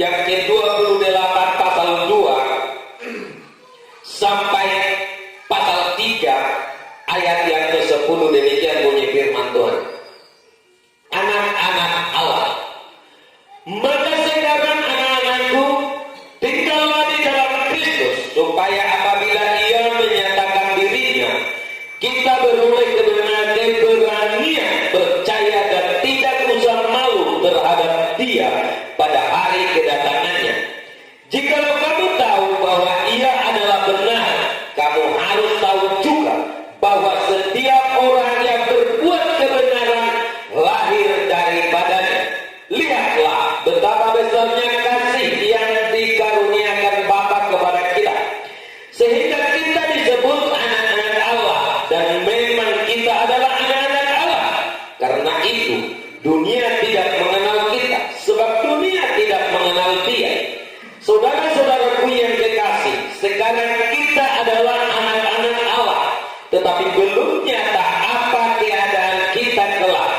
yang ke-28 pasal 2 sampai pasal 3 ayat yang ke-10. Demikian bunyi firman Tuhan. Anak-anak Allah, maka sekarang anak-anakku, tinggallah di dalam Kristus, supaya apabila Ia menyatakan dirinya, kita beroleh keberanian percaya dan tidak usah malu terhadap Dia pada hari kedatangannya. Jikalau kamu tahu bahwa Ia adalah benar, kamu harus tahu juga bahwa setiap orang yang berbuat kebenaran lahir daripadanya. Lihatlah betapa besarnya kasih yang dikaruniakan Bapa kepada kita, sehingga kita disebut anak-anak Allah, dan memang kita adalah anak-anak Allah. Karena itu dunia tidak mengenal kita, sebab dunia tidak mengenal Dia. Saudara-saudaraku yang kekasih, sekarang kita adalah anak-anak Allah, tetapi belum nyata apa keadaan kita kelak.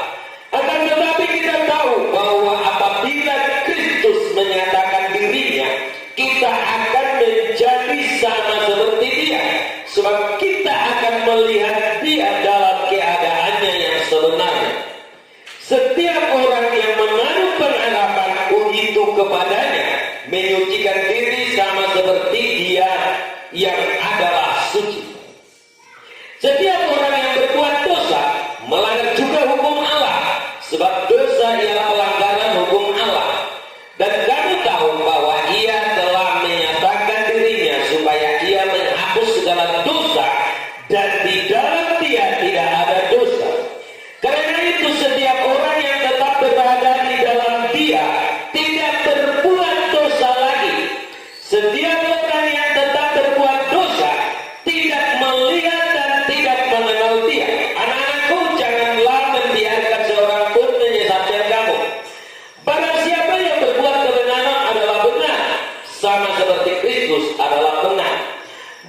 Akan tetapi kita tahu bahwa apabila Kristus menyatakan dirinya, kita akan menjadi sama seperti Dia, sebab kita akan melihat Dia dalam keadaannya yang sebenarnya. Setiap orang yang menaruh pengharapan itu kepadanya menyucikan diri sama seperti Dia yang adalah suci. Setiap orang yang berbuat dosa melanggar juga hukum Allah, sebab dosa ialah pelanggaran hukum Allah. Dan kamu tahu bahwa Ia telah menyatakan dirinya supaya Ia menghapus segala dosa, dan di dalam Dia tidak ada dosa. Karena itu setiap orang yang tetap berada di dalam Dia tidak berbuat dosa lagi. Setiap orang yang tetap berbuat dosa tidak melihat dan tidak mengenal Dia. Anak-anakku, janganlah membiarkan seorang pun menyesatkan kamu. Barang siapa yang berbuat kebenaran adalah benar, sama seperti Kristus adalah benar.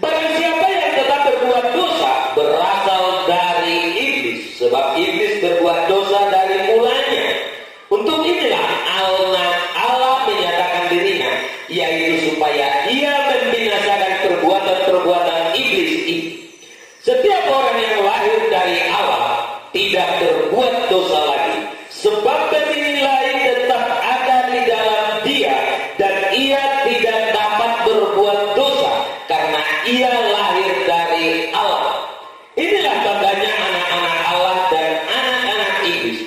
Barang siapa yang tetap berbuat dosa berasal dari iblis, sebab iblis berbuat dosa dari mulanya. Untuk inilah Allah menyatakan dirinya, yaitu supaya Ia membinasakan perbuatan-perbuatan iblis ini. Setiap orang yang lahir dari Allah tidak berbuat dosa lagi, sebab penilaian tetap ada di dalam Dia, dan Ia tidak dapat berbuat dosa karena Ia lahir dari Allah. Inilah tandanya anak-anak Allah dan anak-anak iblis.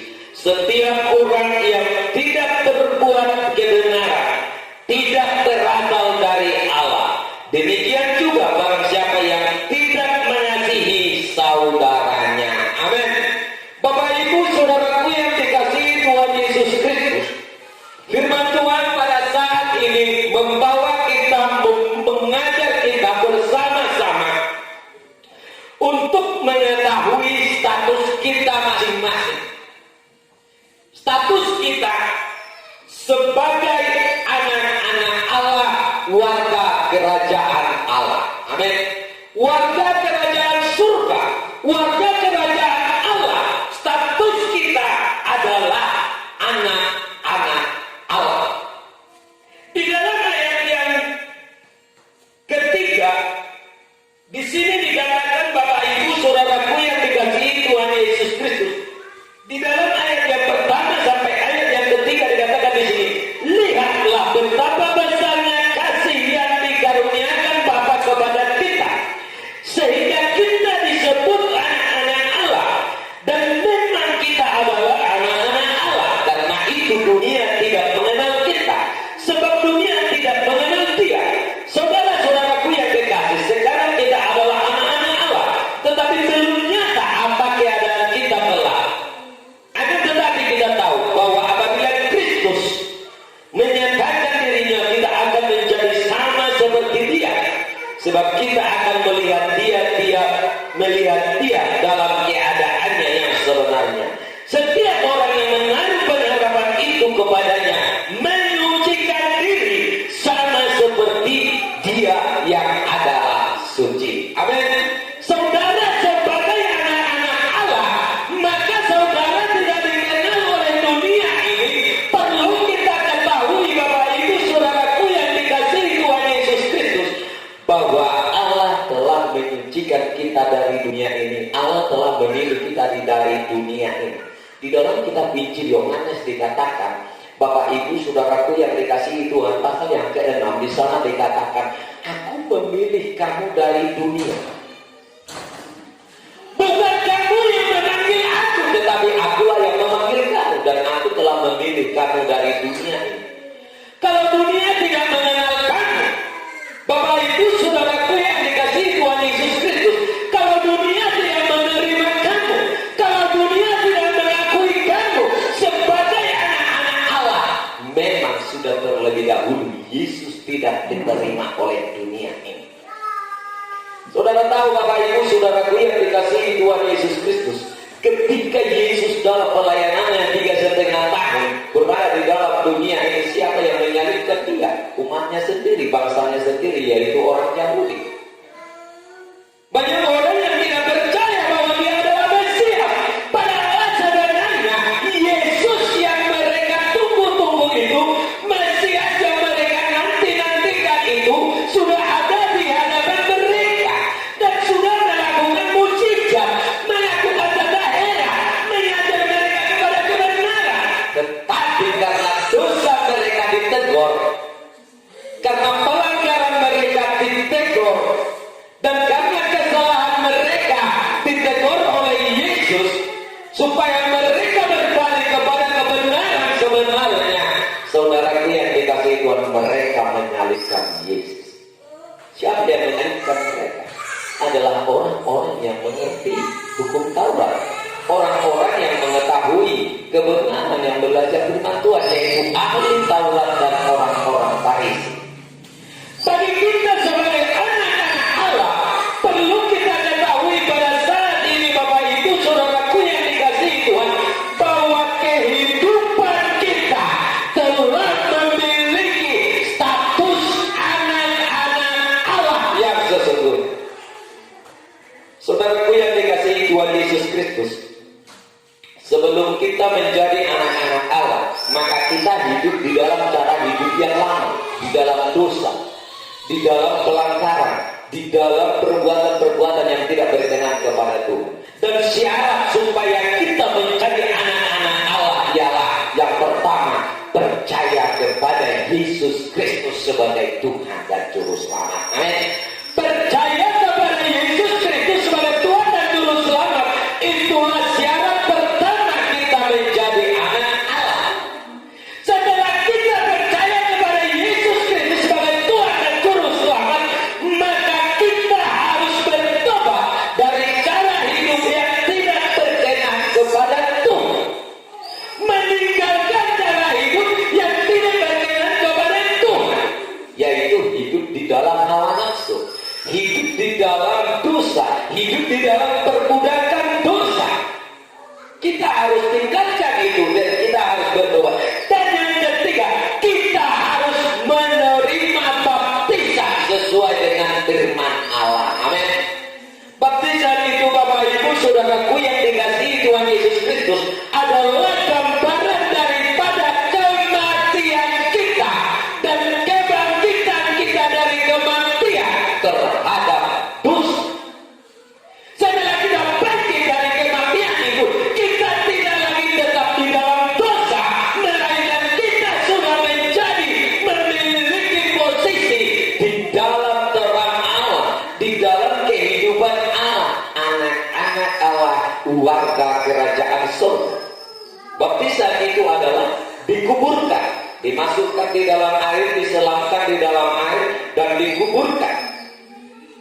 Setiap orang yang tidak berbuat kebenaran tidak berasal dari Allah. Demikian juga barang siapa yang tidak mengasihi saudaranya. Amin. Bapak Ibu saudaraku yang dikasihi Tuhan Yesus Kristus, firman Tuhan pada saat ini membawa kita, mengajar kita bersama-sama untuk mengetahui status kita masing-masing. Status kita sebagai anak-anak Allah, warga kerajaan Allah. Amin. Warga kerajaan surga, warga kerajaan Allah. Status kita adalah anak-anak Allah. Di dalam ayat yang ketiga, di sini dikatakan Bapak Ibu saudaraku yang dikasihi Tuhan Yesus Kristus. Di dalam ayat yang pertama sampai ayat yang ketiga dikatakan di sini, lihatlah betapa besarnya kasih yang dikaruniakan Bapa kepada kita, sehingga kita disebut anak-anak Allah, dan memang kita adalah anak-anak Allah. Karena itu dunia tidak mengenal kita, sebab dunia tidak mengenal Dia. Saudara-saudaraku yang kekasih, sekarang kita adalah anak-anak Allah, tetapi belum nyata apa keadaan kita kelak. Akan tetapi kita tahu bahwa apabila Kristus menyatakan dirinya, kita akan menjadi sama seperti Dia, sebab kita akan melihat Dia dalam keadaannya yang sebenarnya. Setiap orang yang menaruh pengharapan itu kepada memilih kita dari dunia ini. Di dalam kitab Injil Yohanes dikatakan, Bapak Ibu Saudaraku yang dikasihi Tuhan, pasal yang ke-6 di sana dikatakan, aku memilih kamu dari dunia. Bukan kamu yang memanggil aku, tetapi akulah yang memanggil kamu, dan aku telah memilih kamu dari dunia ini. Kalau dunia tidak mengenal kamu, Bapak Ibu Saudaraku yang dikasihi Tuhan Yesus Kristus, kalau dunia tidak menerima kamu, kalau dunia tidak mengakui kamu sebagai anak-anak Allah, memang sudah terlebih dahulu Yesus tidak diterima oleh dunia ini. Saudara tahu Bapak Ibu Saudaraku yang dikasihi Tuhan Yesus Kristus, ketika Yesus dalam pelayanannya 3,5 tahun berada di dalam dunia ini, siapa yang menyalibkan dia? Umatnya sendiri, bangsanya sendiri, yaitu orang Yahudi. Banyak orang yang tidak percaya bahwa dia adalah Mesias. Padahal sebenarnya Yesus yang mereka tunggu-tunggu itu, Mesias yang mereka nanti-nantikan itu, sudah ada di hadapan mereka dan sudah melakukan mujizat, melakukan tanda heran, mengajar mereka kepada kebenaran. Tetapi karena dosa mereka ditegur, karena pelanggaran mereka ditegur, dan karena kesalahan mereka ditegur oleh Yesus, supaya mereka berbalik kepada kebenaran sebenarnya. Saudaraku yang dikasihi Tuhan, mereka menyalibkan Yesus. Siapa yang menyalibkan mereka? Adalah orang-orang yang mengerti hukum Taurat, orang-orang yang mengetahui kebenaran, yang belajar firman Tuhan, yaitu ahli Taurat dan orang-orang Farisi. Bagi kita sebagai anak-anak Allah, perlu kita ketahui pada saat ini Bapak Ibu Saudaraku yang dikasihi Tuhan, bahwa kehidupan kita telah memiliki status anak-anak Allah yang sesungguhnya. Saudaraku yang dikasihi Tuhan Yesus Kristus, sebelum kita menjadi anak-anak Allah, maka kita hidup di dalam cara hidup yang lama, di dalam dosa, di dalam pelanggaran, di dalam perbuatan-perbuatan yang tidak berkenan kepada Tuhan. Dan syarat supaya kita menjadi anak-anak Allah ialah yang pertama, percaya kepada Yesus Kristus sebagai Tuhan dan Juru Selamat. Amin. Percaya kepada Yesus Kristus sebagai Tuhan dan Juru Selamat, itulah syarat pertama kita menjadi anak Allah. Setelah kita percaya kepada Yesus Kristus sebagai Tuhan dan Juru Selamat, maka kita harus bertobat dari cara hidup yang tidak berkenan kepada Tuhan, meninggalkan cara hidup yang tidak berkenan kepada Tuhan, yaitu hidup di dalam hawa nafsu, hidup di dalam dosa, hidup di dalam perbudakan dosa. Kita harus tinggalkan itu dan kita harus bertobat. Dan yang ketiga, kita harus menerima baptisan sesuai dengan firman Allah. Amin. Baptisan itu Bapak Ibu Saudaraku yang dikasihi Tuhan Yesus Kristus adalah gambaran daripada kematian kita dan kebangkitan kita dari kematian terhadap dosa. Setelah kita bangkit dari kematian itu, kita tidak lagi tetap di dalam dosa, melainkan kita sudah memiliki posisi di dalam terang Allah, di dalam kehidupan Allah, anak-anak Allah, warga kerajaan surga. Baptisan itu adalah dikuburkan, dimasukkan di dalam air, diselamkan di dalam air, dan dikuburkan.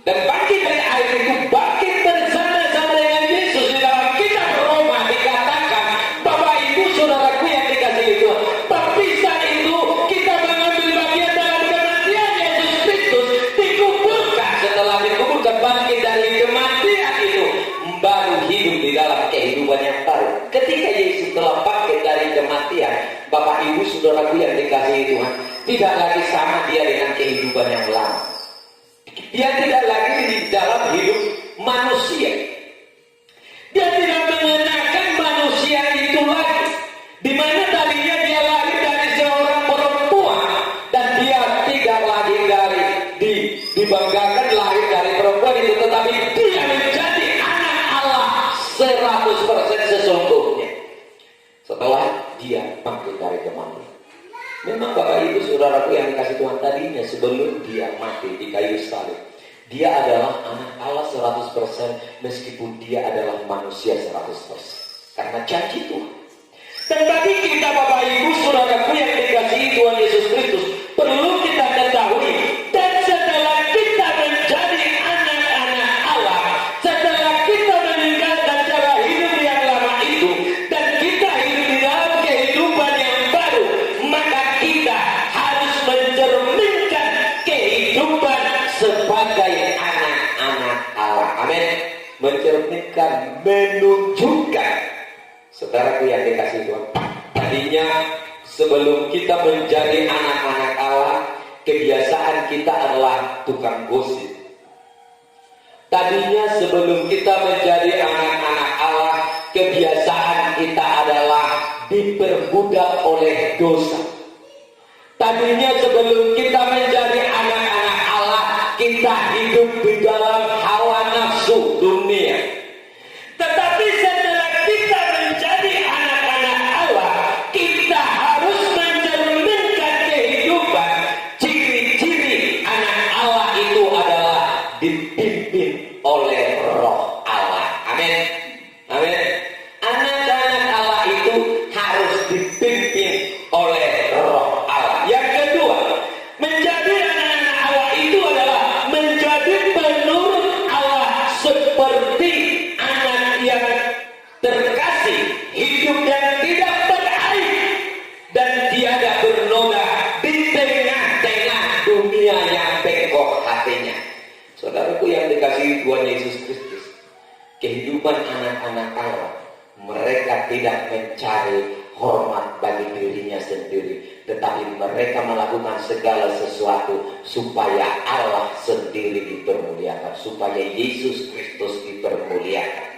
Dan bangkit dari air itu, bangkit bersama-sama dengan Yesus. Di dalam kitab Roma dikatakan, Bapak Ibu Saudaraku yang dikasihi Tuhan, baptisan itu kita mengambil bagian dalam kematian Yesus Kristus, dikuburkan. Setelah dikuburkan, bangkit dari kematian itu, baru hidup di dalam kehidupan yang baru. Ketika Yesus telah bangkit dari kematian, Bapak Ibu Saudaraku yang dikasihi Tuhan, tidak lagi sama dia dengan kehidupan yang lama. Dia tidak lagi di dalam hidup manusia. Dia tidak mengenakan manusia itu lagi, di mana tadinya dia lahir dari seorang perempuan, dan dia tidak lagi dibanggakan lahir dari perempuan itu, tetapi dia menjadi anak Allah kematian. Memang Bapak Ibu Saudaraku yang dikasih Tuhan, tadinya sebelum dia mati di kayu salib, dia adalah anak Allah 100% meskipun dia adalah manusia 100%. Karena janji Tuhan. Dan bagi kita Bapak Ibu Saudaraku yang dikasihi Tuhan Yesus Kristus, perlu kita ketahui, dan setelah kita menjadi anak-anak Allah, setelah kita meninggalkan cara hidup yang lama itu, dan kita hidup di dalam kehidupan yang baru, maka kita harus mencerminkan kehidupan sebagai anak-anak Allah. Amin. Mencerminkan, menunjukkan. Saudaraku yang dikasihi Tuhan, tadinya sebelum kita menjadi anak-anak Allah, kebiasaan kita adalah tukang gosip. Tadinya sebelum kita menjadi anak-anak Allah, kebiasaan kita adalah diperbudak oleh dosa. Tadinya sebelum kita menjadi anak-anak Allah, kita hidup di dalam hawa nafsu dunia. Tetapi setelah kita menjadi anak-anak Allah, kita harus mencerminkan kehidupan. Ciri-ciri anak Allah itu adalah dipimpin oleh Roh Allah. Amin. Amin. Anak-anak Allah itu harus dipimpin oleh Roh Allah. Yang kedua, menjadi anak-anak Allah itu adalah menjadi penurut Allah seperti anak yang terkasih, hidup dan tidak beraib dan tiada bernoda di tengah-tengah dunia yang bengkok hatinya. Saudaraku yang dikasihi Tuhan Yesus Kristus, kehidupan anak-anak Allah, mereka tidak mencari hormat bagi dirinya sendiri, tetapi mereka melakukan segala sesuatu supaya Allah sendiri dipermuliakan, supaya Yesus Kristus dipermuliakan.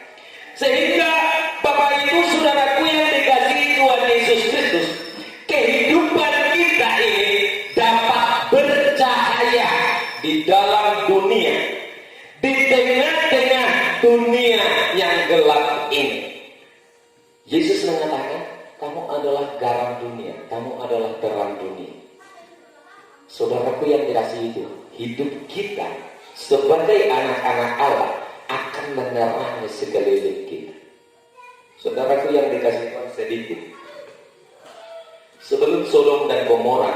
Sehingga Bapak Ibu Saudaraku yang dikasihi Tuhan Yesus Kristus, kehidupan kita ini dapat bercahaya di dalam dunia, di tengah-tengah dunia yang gelap ini. Yesus mengatakan, kamu adalah garam dunia, kamu adalah terang dunia. Saudaraku yang dikasihi itu, hidup kita sebagai anak-anak Allah akan menerangi sekeliling kita. Saudaraku yang dikasihi Tuhan, sedikit sebelum Sodom dan Gomora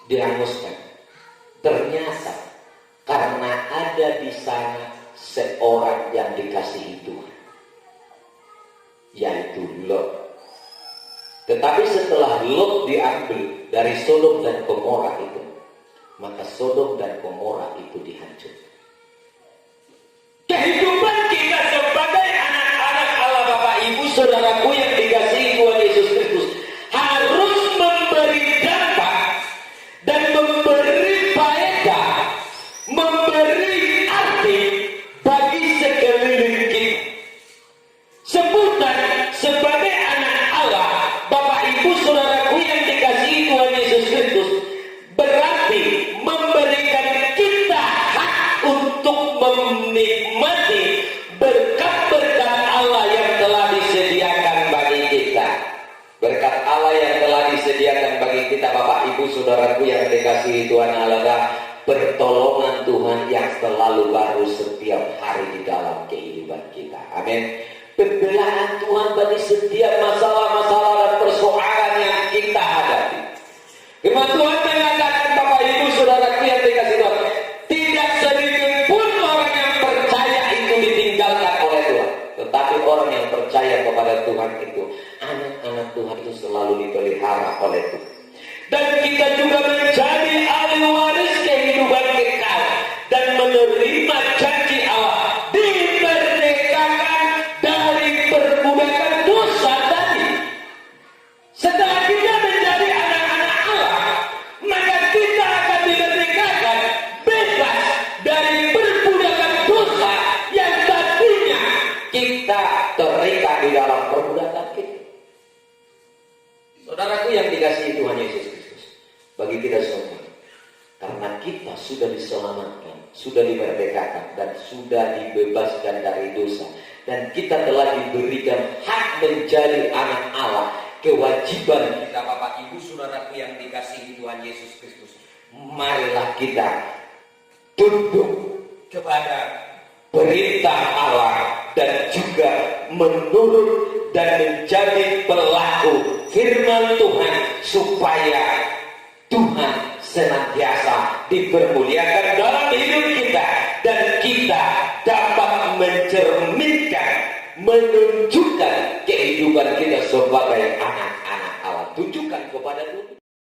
dihanguskan, ternyata karena ada di sana seorang yang dikasihi Tuhan, yaitu Lot. Tetapi setelah Lot diambil dari Sodom dan Gomora itu, maka Sodom dan Gomora itu dihancurkan. Kehidupan kita sebagai anak-anak Allah Bapak Ibu Saudaraku yang dikasihi Tuhan Yesus Kristus harus memberi dampak dan memberi faedah, memberi arti bagi sekeliling kita. Sebutan sebagai anak Allah Bapak Ibu Saudaraku yang dikasihi Tuhan Yesus Kristus berarti memberikan kita hak untuk menikmati berkat-berkat Allah yang telah disediakan bagi kita. Berkat Allah yang telah disediakan bagi kita Bapak Ibu Saudaraku yang dikasihi Tuhan adalah pertolongan Tuhan yang selalu baru setiap hari di dalam kehidupan kita. Amin. Pembelaan Tuhan bagi setiap masalah-masalah dan persoalan yang kita hadapi. Firman Tuhan mengatakan Bapak Ibu Saudaraku yang dikasihi Tuhan, tidak sedikit pun orang yang percaya itu ditinggalkan oleh Tuhan. Tetapi orang yang percaya kepada Tuhan itu, anak-anak Tuhan itu selalu dipelihara oleh Tuhan. Dan kita juga menjadi ahli waris kehidupan kekal dan menerima janji Allah, dimerdekakan dari perbudakan dosa tadi. Setelah kita menjadi anak-anak Allah, maka kita akan dimerdekakan, bebas dari perbudakan dosa yang tadinya kita terikat di dalam perbudakan kita. Saudaraku yang dikasihi Tuhan Yesus Kristus, bagi kita semua, karena kita sudah diselamatkan, sudah dimerdekakan, dan sudah dibebaskan dari dosa, dan kita telah diberikan hak menjadi anak Allah, kewajiban kita Bapak Ibu Saudaraku yang dikasihi Tuhan Yesus Kristus. Marilah kita tunduk kepada perintah Allah dan juga menurut dan menjadi pelaku firman Tuhan supaya Tuhan senantiasa dipermuliakan dalam hidup kita dan kita dapat mencerminkan, menunjukkan kehidupan kita sebagai anak